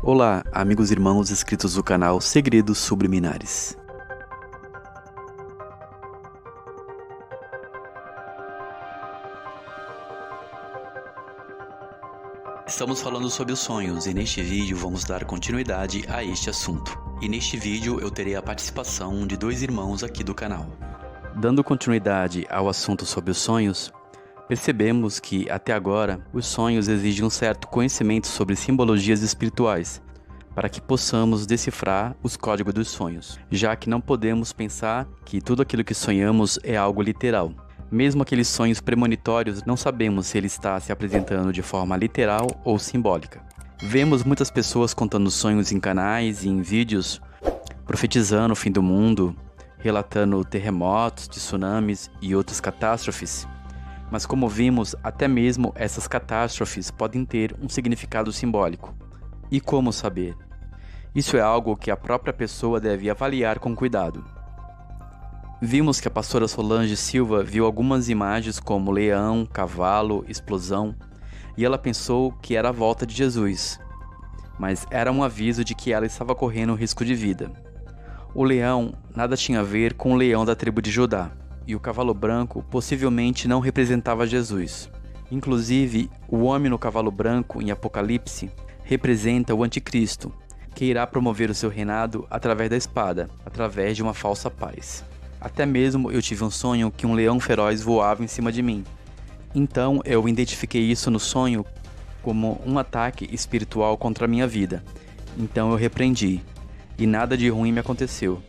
Olá, amigos e irmãos inscritos do canal Segredos Subliminares. Estamos falando sobre os sonhos e neste vídeo vamos dar continuidade a este assunto. E neste vídeo eu terei a participação de dois irmãos aqui do canal. Dando continuidade ao assunto sobre os sonhos, percebemos que, até agora, os sonhos exigem um certo conhecimento sobre simbologias espirituais, para que possamos decifrar os códigos dos sonhos, já que não podemos pensar que tudo aquilo que sonhamos é algo literal. Mesmo aqueles sonhos premonitórios, não sabemos se ele está se apresentando de forma literal ou simbólica. Vemos muitas pessoas contando sonhos em canais e em vídeos, profetizando o fim do mundo, relatando terremotos, tsunamis e outras catástrofes. Mas como vimos, até mesmo essas catástrofes podem ter um significado simbólico. E como saber? Isso é algo que a própria pessoa deve avaliar com cuidado. Vimos que a pastora Solange Silva viu algumas imagens como leão, cavalo, explosão, e ela pensou que era a volta de Jesus, mas era um aviso de que ela estava correndo risco de vida. O leão nada tinha a ver com o leão da tribo de Judá, e o cavalo branco possivelmente não representava Jesus. Inclusive, o homem no cavalo branco em Apocalipse representa o anticristo, que irá promover o seu reinado através da espada, através de uma falsa paz. Até mesmo eu tive um sonho que um leão feroz voava em cima de mim. Então eu identifiquei isso no sonho como um ataque espiritual contra a minha vida. Então eu repreendi, e nada de ruim me aconteceu.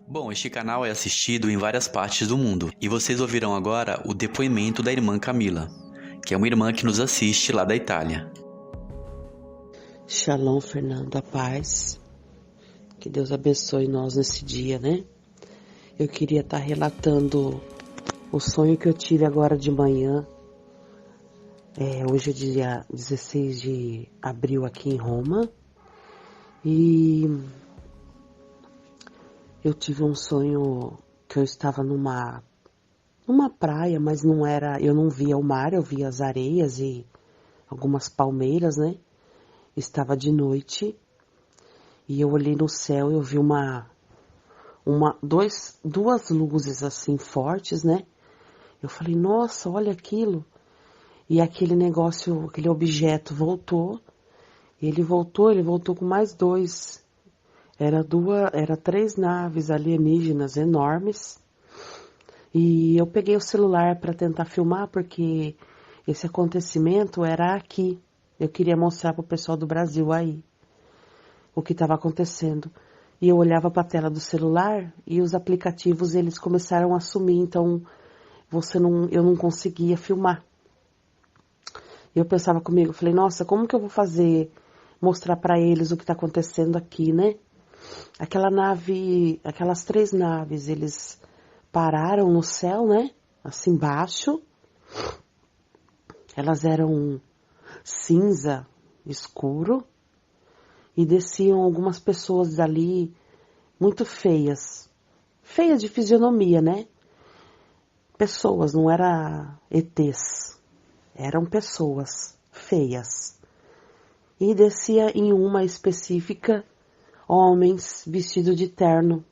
Bom, este canal é assistido em várias partes do mundo, e vocês ouvirão agora o depoimento da irmã Camila, que é uma irmã que nos assiste lá da Itália. Shalom, Fernando, a paz. Que Deus abençoe nós nesse dia, né? Eu queria estar relatando o sonho que eu tive agora de manhã. Hoje é dia 16 de abril aqui em Roma. E eu tive um sonho que eu estava numa praia, mas não era, eu não via o mar, eu via as areias e algumas palmeiras, né? Estava de noite e eu olhei no céu e eu vi duas luzes assim fortes, né? Eu falei, nossa, olha aquilo. E aquele negócio, aquele objeto voltou. E ele voltou com mais dois. Era 3 naves alienígenas enormes. E eu peguei o celular para tentar filmar, porque esse acontecimento era aqui. Eu queria mostrar para o pessoal do Brasil aí o que estava acontecendo. E eu olhava para a tela do celular e os aplicativos eles começaram a sumir, então eu não conseguia filmar. Eu pensava comigo, eu falei, nossa, como que eu vou mostrar para eles o que está acontecendo aqui, né? Aquelas 3 naves, eles pararam no céu, né? Assim embaixo. Elas eram cinza escuro. E desciam algumas pessoas dali muito feias. Feias de fisionomia, né? Pessoas, não era ETs. Eram pessoas feias. E descia em uma específica homens vestidos de terno.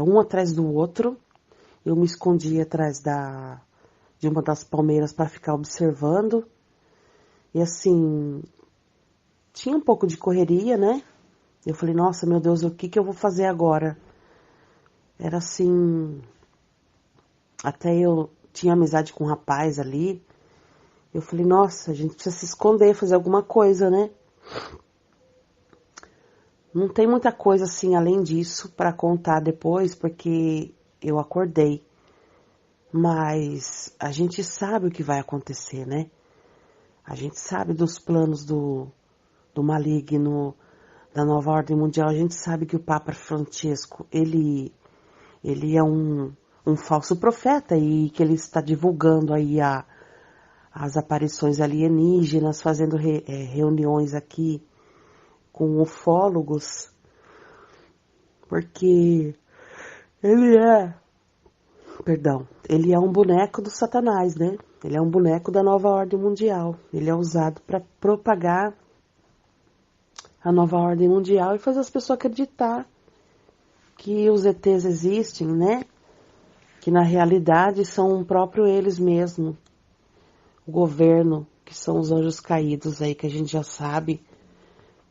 Um atrás do outro. Eu me escondi atrás de uma das palmeiras para ficar observando. E assim, tinha um pouco de correria, né? Eu falei, nossa, meu Deus, o que eu vou fazer agora? Era assim, até eu tinha amizade com um rapaz ali. Eu falei, nossa, a gente precisa se esconder, fazer alguma coisa, né? Não tem muita coisa assim, além disso, para contar depois, porque eu acordei. Mas a gente sabe o que vai acontecer, né? A gente sabe dos planos do maligno, da nova ordem mundial. A gente sabe que o Papa Francisco, ele é um falso profeta e que ele está divulgando aí as aparições alienígenas, fazendo reuniões aqui com ufólogos, porque ele é um boneco do Satanás, né? Ele é um boneco da nova ordem mundial. Ele é usado para propagar a nova ordem mundial e fazer as pessoas acreditar que os ETs existem, né? Que na realidade são próprio eles mesmos, o governo, que são os anjos caídos aí, que a gente já sabe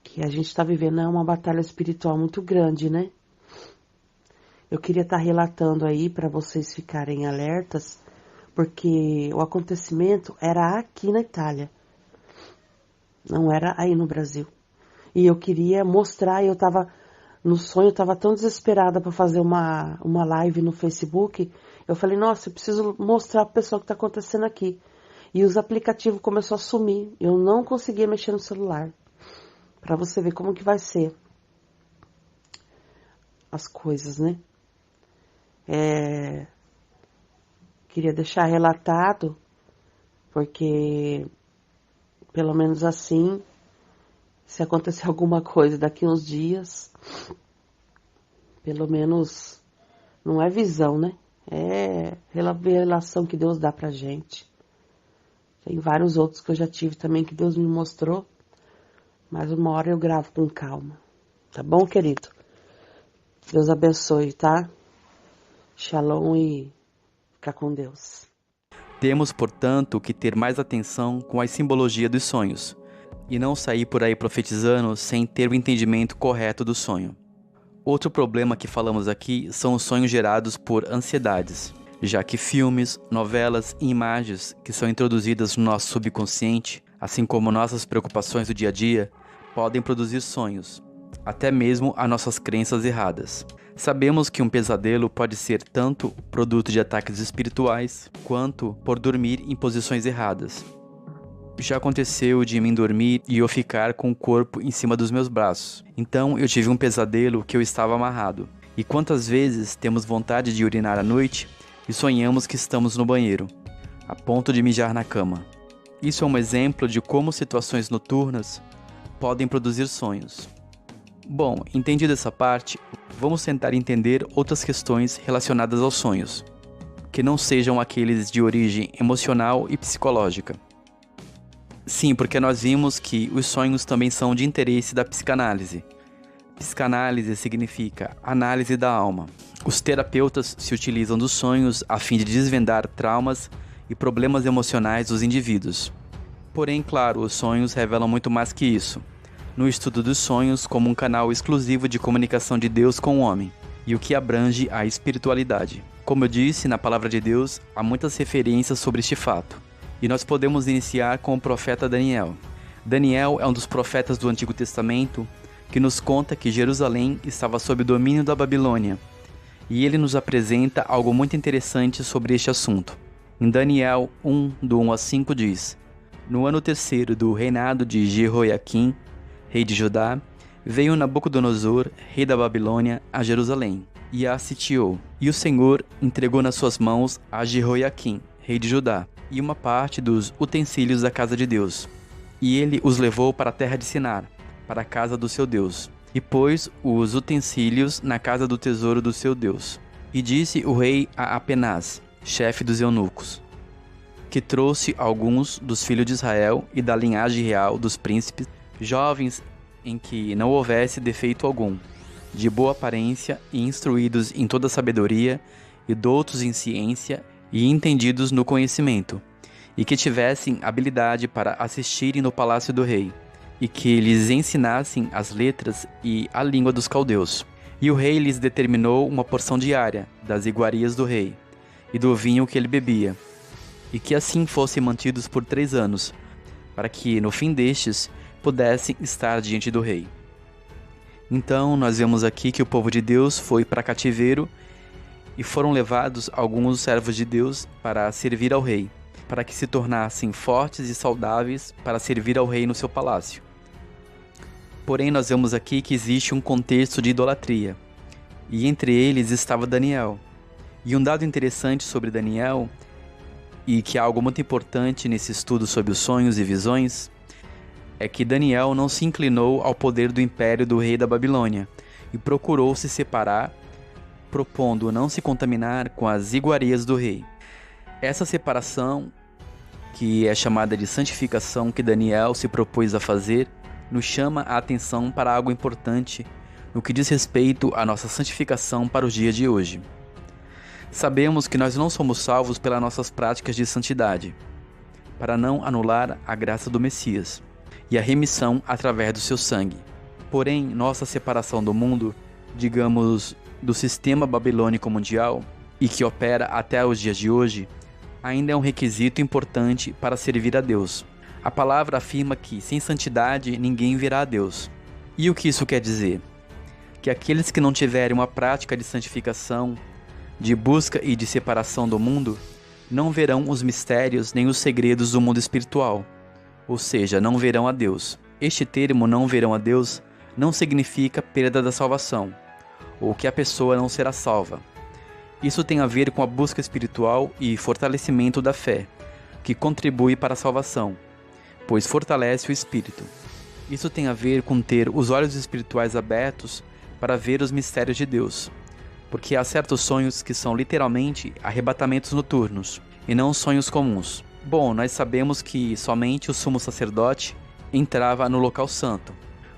que a gente está vivendo uma batalha espiritual muito grande, né? Eu queria estar relatando aí para vocês ficarem alertas, porque o acontecimento era aqui na Itália, não era aí no Brasil. E eu queria mostrar, eu estava no sonho, eu estava tão desesperada para fazer uma live no Facebook, eu falei, nossa, eu preciso mostrar para a pessoa o que está acontecendo aqui. E os aplicativos começaram a sumir, eu não conseguia mexer no celular, para você ver como que vai ser as coisas, né? Queria deixar relatado, porque pelo menos assim, se acontecer alguma coisa daqui uns dias, pelo menos não é visão, né? É revelação que Deus dá pra gente. Tem vários outros que eu já tive também que Deus me mostrou, mas uma hora eu gravo com calma. Tá bom, querido? Deus abençoe, tá? Shalom e fica com Deus. Temos, portanto, que ter mais atenção com a simbologia dos sonhos, e não sair por aí profetizando sem ter o entendimento correto do sonho. Outro problema que falamos aqui são os sonhos gerados por ansiedades, já que filmes, novelas e imagens que são introduzidas no nosso subconsciente, assim como nossas preocupações do dia a dia, podem produzir sonhos, até mesmo as nossas crenças erradas. Sabemos que um pesadelo pode ser tanto produto de ataques espirituais, quanto por dormir em posições erradas. Já aconteceu de mim dormir e eu ficar com o corpo em cima dos meus braços. Então eu tive um pesadelo que eu estava amarrado. E quantas vezes temos vontade de urinar à noite e sonhamos que estamos no banheiro, a ponto de mijar na cama. Isso é um exemplo de como situações noturnas podem produzir sonhos. Bom, entendida essa parte, vamos tentar entender outras questões relacionadas aos sonhos, que não sejam aqueles de origem emocional e psicológica. Sim, porque nós vimos que os sonhos também são de interesse da psicanálise. Psicanálise significa análise da alma. Os terapeutas se utilizam dos sonhos a fim de desvendar traumas e problemas emocionais dos indivíduos. Porém, claro, os sonhos revelam muito mais que isso. No estudo dos sonhos como um canal exclusivo de comunicação de Deus com o homem, e o que abrange a espiritualidade. Como eu disse, na Palavra de Deus, há muitas referências sobre este fato. E nós podemos iniciar com o profeta Daniel. Daniel é um dos profetas do Antigo Testamento que nos conta que Jerusalém estava sob o domínio da Babilônia. E ele nos apresenta algo muito interessante sobre este assunto. Em Daniel 1, do 1 a 5 diz: No ano terceiro do reinado de Jeoiaquim, rei de Judá, veio Nabucodonosor, rei da Babilônia, a Jerusalém, e a sitiou. E o Senhor entregou nas suas mãos a Jeoiaquim, rei de Judá, e uma parte dos utensílios da casa de Deus. E ele os levou para a terra de Sinar, para a casa do seu Deus, e pôs os utensílios na casa do tesouro do seu Deus. E disse o rei a Apenaz, chefe dos eunucos, que trouxe alguns dos filhos de Israel e da linhagem real dos príncipes, jovens em que não houvesse defeito algum, de boa aparência e instruídos em toda sabedoria, e doutos em ciência e entendidos no conhecimento, e que tivessem habilidade para assistirem no palácio do rei, e que lhes ensinassem as letras e a língua dos caldeus. E o rei lhes determinou uma porção diária das iguarias do rei, e do vinho que ele bebia, e que assim fossem mantidos por 3 anos, para que, no fim destes, pudessem estar diante do rei. Então, nós vemos aqui que o povo de Deus foi para cativeiro, e foram levados alguns servos de Deus para servir ao rei, para que se tornassem fortes e saudáveis para servir ao rei no seu palácio. Porém, nós vemos aqui que existe um contexto de idolatria, e entre eles estava Daniel. E um dado interessante sobre Daniel, e que é algo muito importante nesse estudo sobre os sonhos e visões, é que Daniel não se inclinou ao poder do império do rei da Babilônia, e procurou se separar, propondo não se contaminar com as iguarias do rei. Essa separação, que é chamada de santificação que Daniel se propôs a fazer, nos chama a atenção para algo importante no que diz respeito à nossa santificação para os dias de hoje. Sabemos que nós não somos salvos pelas nossas práticas de santidade, para não anular a graça do Messias e a remissão através do seu sangue. Porém, nossa separação do mundo, digamos, do sistema babilônico mundial, e que opera até os dias de hoje, ainda é um requisito importante para servir a Deus. A palavra afirma que, sem santidade, ninguém verá a Deus. E o que isso quer dizer? Que aqueles que não tiverem uma prática de santificação, de busca e de separação do mundo, não verão os mistérios nem os segredos do mundo espiritual, ou seja, não verão a Deus. Este termo, não verão a Deus, não significa perda da salvação, ou que a pessoa não será salva. Isso tem a ver com a busca espiritual e fortalecimento da fé, que contribui para a salvação, pois fortalece o espírito. Isso tem a ver com ter os olhos espirituais abertos para ver os mistérios de Deus, porque há certos sonhos que são literalmente arrebatamentos noturnos, e não sonhos comuns. Bom, nós sabemos que somente o sumo sacerdote entrava no local santo,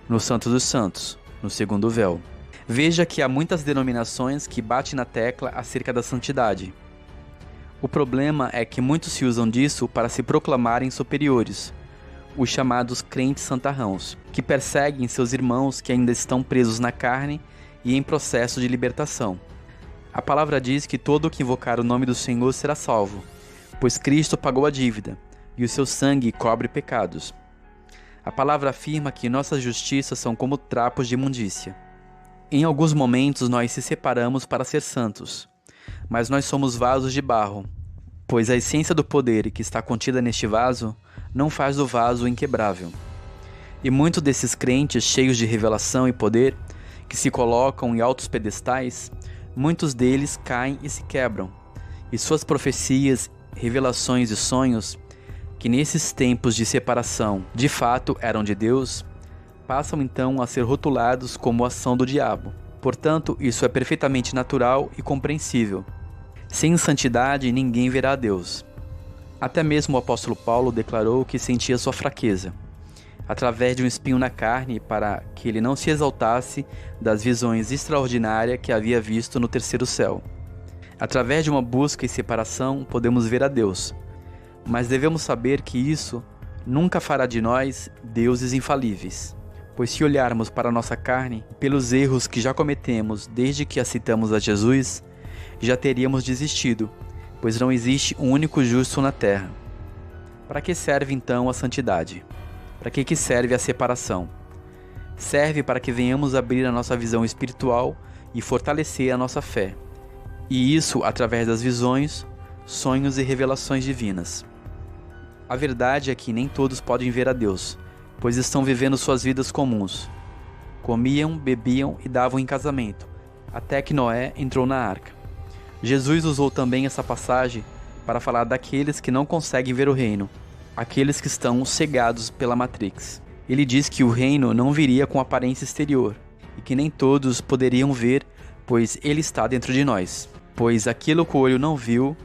no Santo dos Santos, no segundo véu. Veja que há muitas denominações que batem na tecla acerca da santidade. O problema é que muitos se usam disso para se proclamarem superiores, os chamados crentes santarrãos, que perseguem seus irmãos que ainda estão presos na carne e em processo de libertação. A palavra diz que todo o que invocar o nome do Senhor será salvo, pois Cristo pagou a dívida, e o seu sangue cobre pecados. A palavra afirma que nossas justiças são como trapos de imundícia. Em alguns momentos nós se separamos para ser santos, mas nós somos vasos de barro, pois a essência do poder que está contida neste vaso não faz do vaso inquebrável. E muitos desses crentes cheios de revelação e poder, que se colocam em altos pedestais, muitos deles caem e se quebram, e suas profecias, revelações e sonhos, que nesses tempos de separação de fato eram de Deus, passam então a ser rotulados como ação do diabo. Portanto, isso é perfeitamente natural e compreensível. Sem santidade, ninguém verá a Deus. Até mesmo o apóstolo Paulo declarou que sentia sua fraqueza, através de um espinho na carne, para que ele não se exaltasse das visões extraordinárias que havia visto no terceiro céu. Através de uma busca e separação, podemos ver a Deus, mas devemos saber que isso nunca fará de nós deuses infalíveis. Pois se olharmos para a nossa carne, pelos erros que já cometemos desde que aceitamos a Jesus, já teríamos desistido, pois não existe um único justo na terra. Para que serve então a santidade? Para que serve a separação? Serve para que venhamos abrir a nossa visão espiritual e fortalecer a nossa fé. E isso através das visões, sonhos e revelações divinas. A verdade é que nem todos podem ver a Deus, pois estão vivendo suas vidas comuns. Comiam, bebiam e davam em casamento, até que Noé entrou na arca. Jesus usou também essa passagem para falar daqueles que não conseguem ver o reino, aqueles que estão cegados pela Matrix. Ele diz que o reino não viria com aparência exterior, e que nem todos poderiam ver, pois ele está dentro de nós. Pois aquilo que o olho não viu,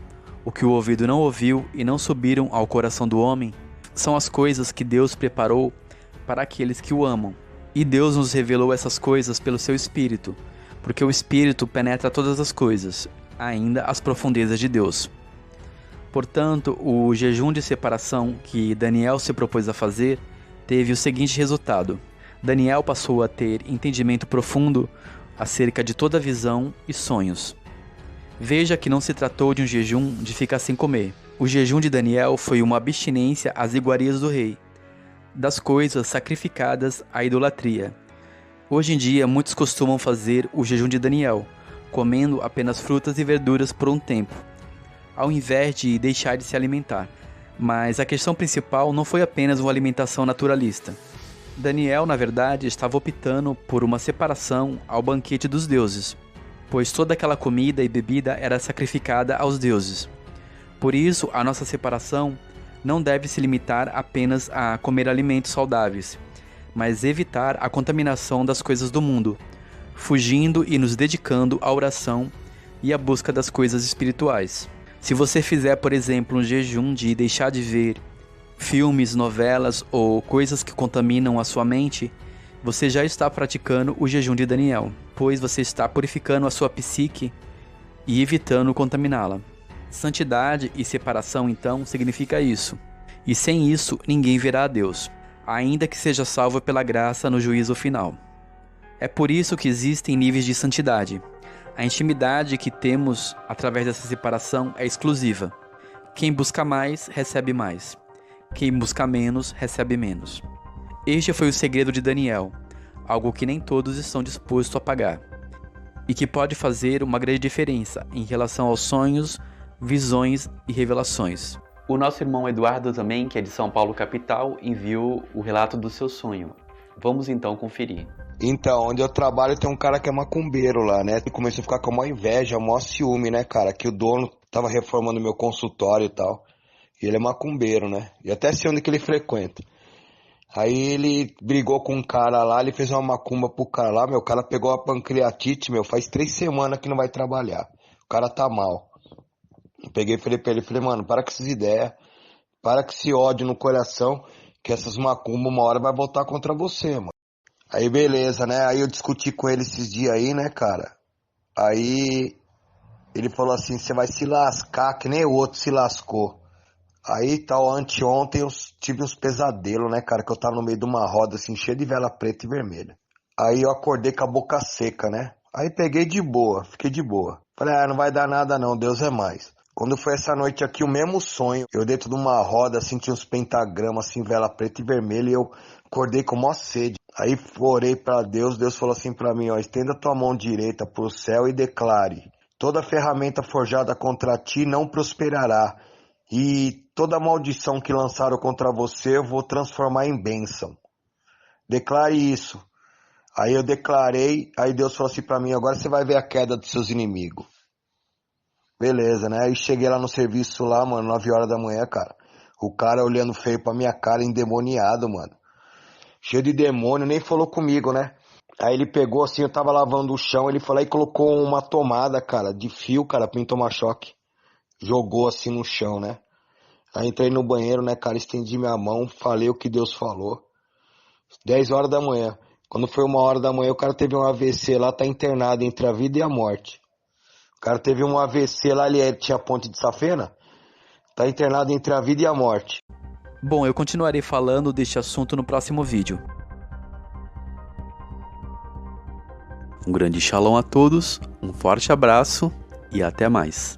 o que o ouvido não ouviu e não subiram ao coração do homem, são as coisas que Deus preparou para aqueles que o amam. E Deus nos revelou essas coisas pelo seu Espírito, porque o Espírito penetra todas as coisas, ainda as profundezas de Deus. Portanto, o jejum de separação que Daniel se propôs a fazer teve o seguinte resultado. Daniel passou a ter entendimento profundo acerca de toda a visão e sonhos. Veja que não se tratou de um jejum de ficar sem comer. O jejum de Daniel foi uma abstinência às iguarias do rei, das coisas sacrificadas à idolatria. Hoje em dia, muitos costumam fazer o jejum de Daniel, comendo apenas frutas e verduras por um tempo, ao invés de deixar de se alimentar. Mas a questão principal não foi apenas uma alimentação naturalista. Daniel, na verdade, estava optando por uma separação ao banquete dos deuses, pois toda aquela comida e bebida era sacrificada aos deuses. Por isso, a nossa separação não deve se limitar apenas a comer alimentos saudáveis, mas evitar a contaminação das coisas do mundo, fugindo e nos dedicando à oração e à busca das coisas espirituais. Se você fizer, por exemplo, um jejum de deixar de ver filmes, novelas ou coisas que contaminam a sua mente, você já está praticando o jejum de Daniel, pois você está purificando a sua psique e evitando contaminá-la. Santidade e separação, então, significa isso. E sem isso, ninguém verá a Deus, ainda que seja salvo pela graça no juízo final. É por isso que existem níveis de santidade. A intimidade que temos através dessa separação é exclusiva. Quem busca mais, recebe mais. Quem busca menos, recebe menos. Este foi o segredo de Daniel, algo que nem todos estão dispostos a pagar, e que pode fazer uma grande diferença em relação aos sonhos, visões e revelações. O nosso irmão Eduardo também, que é de São Paulo capital, enviou o relato do seu sonho. Vamos então conferir. Então, onde eu trabalho tem um cara que é macumbeiro lá, né? E começou a ficar com a maior inveja, o maior ciúme, né, cara? Que o dono tava reformando meu consultório e tal. E ele é macumbeiro, né? E até sei onde que ele frequenta. Aí ele brigou com um cara lá, ele fez uma macumba pro cara lá, meu, o cara pegou a pancreatite, meu, faz 3 semanas que não vai trabalhar. O cara tá mal. Eu peguei e falei pra ele, mano, para com essas ideias, para com esse ódio no coração, que essas macumbas uma hora vai voltar contra você, mano. Aí beleza, né? Aí eu discuti com ele esses dias aí, né, cara? Aí ele falou assim, você vai se lascar que nem o outro se lascou. Aí tal, anteontem eu tive uns pesadelos, né, cara? Que eu tava no meio de uma roda assim, cheia de vela preta e vermelha. Aí eu acordei com a boca seca, né? Aí peguei de boa, fiquei de boa. Falei, não vai dar nada não, Deus é mais. Quando foi essa noite aqui, o mesmo sonho, eu dentro de uma roda, assim, tinha uns pentagramas, assim, vela preta e vermelha, e eu acordei com maior sede. Aí orei pra Deus, Deus falou assim pra mim, ó, estenda tua mão direita pro céu e declare, toda ferramenta forjada contra ti não prosperará, e toda maldição que lançaram contra você eu vou transformar em bênção. Declare isso. Aí eu declarei, aí Deus falou assim pra mim, agora você vai ver a queda dos seus inimigos. Beleza, né? Aí cheguei lá no serviço lá, mano, 9 horas da manhã, cara. O cara olhando feio pra minha cara, endemoniado, mano. Cheio de demônio, nem falou comigo, né? Aí ele pegou assim, eu tava lavando o chão, ele falou e colocou uma tomada, cara, de fio, cara, pra mim tomar choque. Jogou assim no chão, né? Aí entrei no banheiro, né, cara, estendi minha mão, falei o que Deus falou. 10 horas da manhã. Quando foi 1 hora da manhã, o cara teve um AVC lá, tá internado entre a vida e a morte. O cara teve um AVC lá, ele tinha ponte de safena, tá internado entre a vida e a morte. Bom, eu continuarei falando deste assunto no próximo vídeo. Um grande shalom a todos, um forte abraço e até mais.